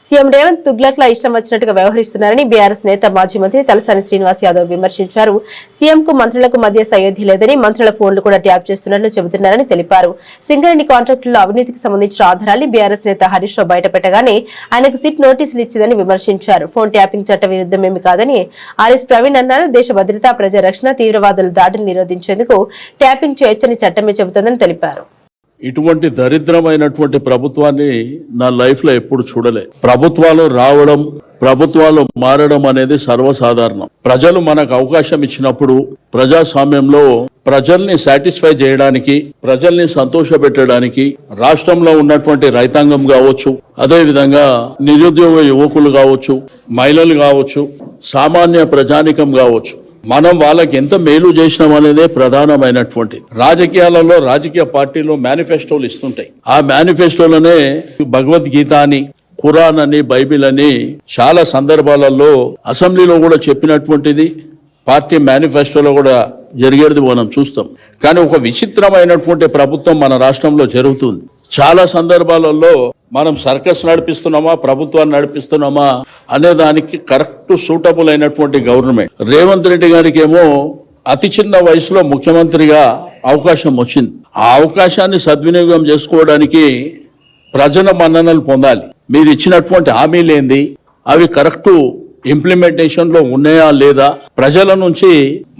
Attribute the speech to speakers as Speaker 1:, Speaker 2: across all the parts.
Speaker 1: CM Revanth తుగ్లక్లా ఇష్టం వచ్చినట్టుగా వ్యవహరిస్తున్నారని బీఆర్ఎస్ నేత మాజీ మంత్రి తలసాని శ్రీనివాస్ యాదవ్ విమర్శించారు. సీఎం కు మంత్రులకు మధ్య సయోధ్య లేదని, మంత్రుల ఫోన్లు కూడా ట్యాప్ చేస్తున్నట్లు చెబుతున్నారని తెలిపారు. సింగరేణి కాంట్రాక్టుల్లో అవినీతికి సంబంధించిన ఆధారాన్ని బీఆర్ఎస్ నేత హరీష్ రావు బయటపెట్టగానే ఆయనకు సిట్ నోటీసులు ఇచ్చిందని విమర్శించారు. ఫోన్ ట్యాపింగ్ చట్ట విరుద్ధమేమి కాదని ఆర్ఎస్ ప్రవీణ్ అన్నారు. దేశ భద్రత, ప్రజా రక్షణ, తీవ్రవాదుల దాడిని నిరోధించేందుకు ట్యాపింగ్ చేయొచ్చని చట్టమే చెబుతోందని తెలిపారు.
Speaker 2: ఇటువంటి దరిద్రమైనటువంటి ప్రభుత్వాన్ని నా లైఫ్ లో ఎప్పుడు చూడలే. ప్రభుత్వాలు రావడం, ప్రభుత్వాలు మారడం అనేది సర్వసాధారణం. ప్రజలు మనకు అవకాశం ఇచ్చినప్పుడు ప్రజాస్వామ్యంలో ప్రజల్ని సాటిస్ఫై చేయడానికి, ప్రజల్ని సంతోషపెట్టడానికి రాష్ట్రంలో ఉన్నటువంటి రైతాంగం కావచ్చు, అదే విధంగా నిరుద్యోగ యువకులు కావచ్చు, మహిళలు కావచ్చు, సామాన్య ప్రజానికం కావచ్చు, మనం వాళ్ళకి ఎంత మేలు చేసినాం అనేదే ప్రధానమైనటువంటి. రాజకీయాలలో రాజకీయ పార్టీలు మేనిఫెస్టోలు ఇస్తుంటాయి. ఆ మేనిఫెస్టోలోనే భగవద్గీత అని, ఖురాన్ అని, బైబిల్ అని చాలా సందర్భాలలో అసెంబ్లీలో కూడా చెప్పినటువంటిది పార్టీ మేనిఫెస్టోలో కూడా జరిగేది మనం చూస్తాం. కానీ ఒక విచిత్రమైనటువంటి ప్రభుత్వం మన రాష్ట్రంలో జరుగుతుంది. చాలా సందర్భాలలో మనం సర్కస్ నడిపిస్తున్నామా, ప్రభుత్వాన్ని నడిపిస్తున్నామా అనే దానికి కరెక్ట్ సూటబుల్ అయినటువంటి గవర్నమెంట్. రేవంత్ రెడ్డి గారికి ఏమో అతి చిన్న వయసులో ముఖ్యమంత్రిగా అవకాశం వచ్చింది. ఆ అవకాశాన్ని సద్వినియోగం చేసుకోవడానికి ప్రజల మన్ననలు పొందాలి. మీరు ఇచ్చినటువంటి హామీలేంది, అవి కరెక్ట్ ఇంప్లిమెంటేషన్ లో ఉన్నాయా లేదా, ప్రజల నుంచి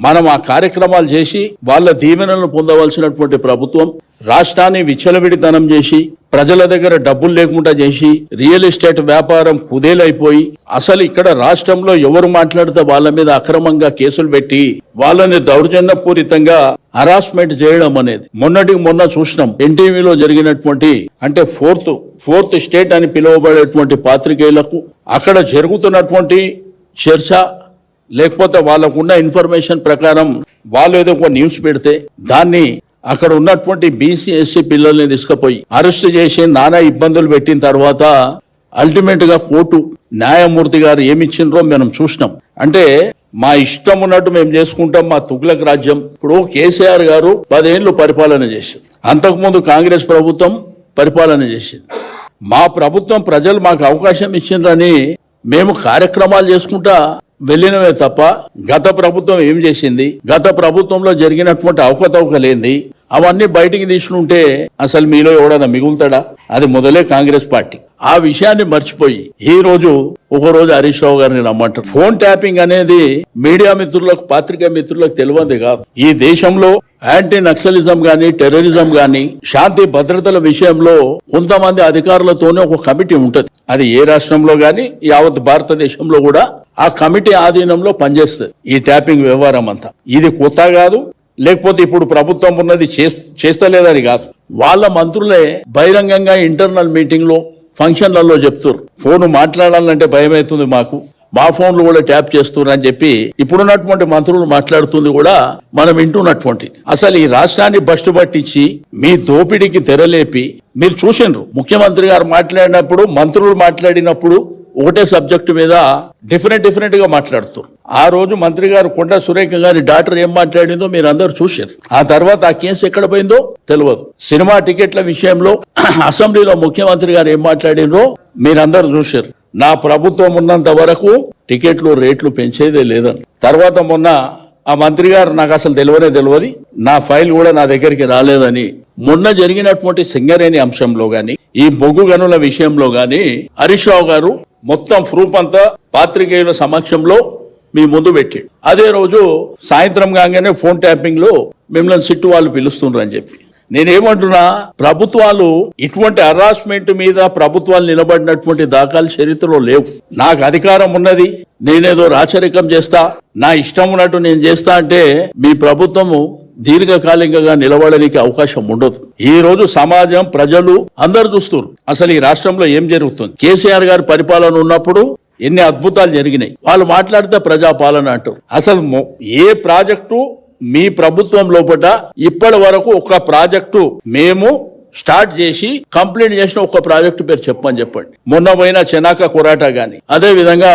Speaker 2: మనం ఆ కార్యక్రమాలు చేసి వాళ్ళ దీవెనలను పొందవలసినటువంటి ప్రభుత్వం రాష్ట్రాన్ని విచ్చలవిడితనం చేసి, ప్రజల దగ్గర డబ్బులు లేకుండా చేసి, రియల్ ఎస్టేట్ వ్యాపారం కుదేలైపోయి, అసలు ఇక్కడ రాష్ట్రంలో ఎవరు మాట్లాడితే వాళ్ళ మీద అక్రమంగా కేసులు పెట్టి వాళ్ళని దౌర్జన్యపూరితంగా హరాస్మెంట్ చేయడం అనేది మొన్నటికి మొన్న చూసినాం. ఎన్టీవీలో జరిగినటువంటి, అంటే ఫోర్త్ స్టేట్ అని పిలువబడేటువంటి పాత్రికేయులకు అక్కడ జరుగుతున్నటువంటి చర్చ, లేకపోతే వాళ్ళకున్న ఇన్ఫర్మేషన్ ప్రకారం వాళ్ళు ఏదో ఒక న్యూస్ పెడితే దాన్ని అక్కడ ఉన్నటువంటి బీసీ ఎస్సీ పిల్లల్ని తీసుకుపోయి అరెస్ట్ చేసి నానా ఇబ్బందులు పెట్టిన తర్వాత అల్టిమేట్ గా కోర్టు న్యాయమూర్తి గారు ఏమిచ్చిండ్రో మనం చూసినాం. అంటే మా ఇష్టం ఉన్నట్టు మేము చేసుకుంటాం, మా తుగ్లక్ రాజ్యం. ఇప్పుడు కేసీఆర్ గారు 10 ఏళ్లు పరిపాలన చేసింది, అంతకుముందు కాంగ్రెస్ ప్రభుత్వం పరిపాలన చేసింది. మా ప్రభుత్వం ప్రజలు మాకు అవకాశం ఇచ్చిండ్రని మేము కార్యక్రమాలు చేసుకుంటా వెళ్ళినవే తప్ప గత ప్రభుత్వం ఏం చేసింది, గత ప్రభుత్వంలో జరిగినటువంటి అవకతవకలేంది అవన్నీ బయటికి తీసుకుంటే అసలు మీలో ఎవడన్నా మిగులుతాడా? అది మొదలే కాంగ్రెస్ పార్టీ. ఆ విషయాన్ని మర్చిపోయి ఈ రోజు ఒకరోజు హరీష్ రావు గారిని రమ్మంటారు. ఫోన్ ట్యాపింగ్ అనేది మీడియా మిత్రులకు, పాత్రికా మిత్రులకు తెలియదు కాదు. ఈ దేశంలో యాంటీ నక్సలిజం గాని, టెర్రరిజం గాని, శాంతి భద్రతల విషయంలో కొంతమంది అధికారులతోనే ఒక కమిటీ ఉంటది. అది ఏ రాష్ట్రంలో గాని యావత్ భారతదేశంలో కూడా ఆ కమిటీ ఆధీనంలో పనిచేస్తుంది ఈ ట్యాపింగ్ వ్యవహారం అంతా. ఇది కొత్త కాదు, లేకపోతే ఇప్పుడు ప్రభుత్వం ఉన్నది చేస్తలేదని కాదు. వాళ్ళ మంత్రులే బహిరంగంగా ఇంటర్నల్ మీటింగ్ లో, ఫంక్షన్లలో చెప్తారు, ఫోన్ మాట్లాడాలంటే భయం అవుతుంది మాకు, మా ఫోన్లు కూడా ట్యాప్ చేస్తున్నారు అని చెప్పి ఇప్పుడున్నటువంటి మంత్రులు మాట్లాడుతుంది కూడా మనం వింటున్నటువంటి. అసలు ఈ రాష్ట్రాన్ని బస్టు పట్టించి మీ దోపిడీకి తెరలేపి మీరు చూసిండ్రు. ముఖ్యమంత్రి గారు మాట్లాడినప్పుడు, మంత్రులు మాట్లాడినప్పుడు ఒకటే సబ్జెక్టు మీద డిఫరెంట్ గా మాట్లాడుతారు. ఆ రోజు మంత్రి గారు కొండా సురేఖ గారి డాక్టర్ ఏం మాట్లాడిందో మీరు అందరు చూశారు. ఆ తర్వాత ఆ కేసు ఎక్కడ పోయిందో తెలియదు. సినిమా టికెట్ల విషయంలో అసెంబ్లీలో ముఖ్యమంత్రి గారు ఏం మాట్లాడినో మీరందరూ చూశారు. నా ప్రభుత్వం ఉన్నంత వరకు టికెట్లు రేట్లు పెంచేదే లేదని. తర్వాత మొన్న ఆ మంత్రి గారు నాకు అసలు తెలియదు, నా ఫైల్ కూడా నా దగ్గరికి రాలేదని మొన్న జరిగినటువంటి సింగరేణి అంశంలో గాని, ఈ బొగ్గు గనుల విషయంలో గాని హరీష్ రావు గారు మొత్తం ప్రూఫ్ అంతా పాత్రికేయుల సమక్షంలో మీ ముందు పెట్టి, అదే రోజు సాయంత్రం కాగానే ఫోన్ ట్యాపింగ్ లో మిమ్మల్ని సిట్టు వాళ్ళు పిలుస్తుండ్రు అని చెప్పి. నేనేమంటున్నా, ప్రభుత్వాలు ఇటువంటి హరాస్మెంట్ మీద ప్రభుత్వాలు నిలబడినటువంటి దాఖలు చరిత్రలో లేవు. నాకు అధికారం ఉన్నది, నేనేదో రాచరికం చేస్తా, నా ఇష్టం ఉన్నట్టు నేను చేస్తా అంటే మీ ప్రభుత్వము దీర్ఘకాలికంగా నిలబడడానికి అవకాశం ఉండదు. ఈ రోజు సమాజం, ప్రజలు అందరు చూస్తున్నారు అసలు ఈ రాష్ట్రంలో ఏం జరుగుతుంది. కేసీఆర్ గారి పరిపాలన ఉన్నప్పుడు ఎన్ని అద్భుతాలు జరిగినాయి. వాళ్ళు మాట్లాడితే ప్రజాపాలన అంటారు. అసలు ఏ ప్రాజెక్టు మీ ప్రభుత్వం లోపల ఇప్పటి వరకు ఒక ప్రాజెక్టు మేము స్టార్ట్ చేసి కంప్లీట్ చేసిన ఒక ప్రాజెక్టు పేరు చెప్పండి. మొన్న పోయిన చెనాక కొరాటా గాని, అదే విధంగా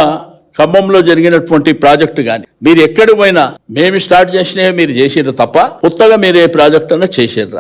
Speaker 2: ఖమ్మంలో జరిగినటువంటి ప్రాజెక్టు గాని, మీరు ఎక్కడికి పోయినా మేము స్టార్ట్ చేసినవి మీరు చేసిర్రు తప్ప కొత్తగా మీరు ఏ ప్రాజెక్ట్ అన్నా చేసిర్రా?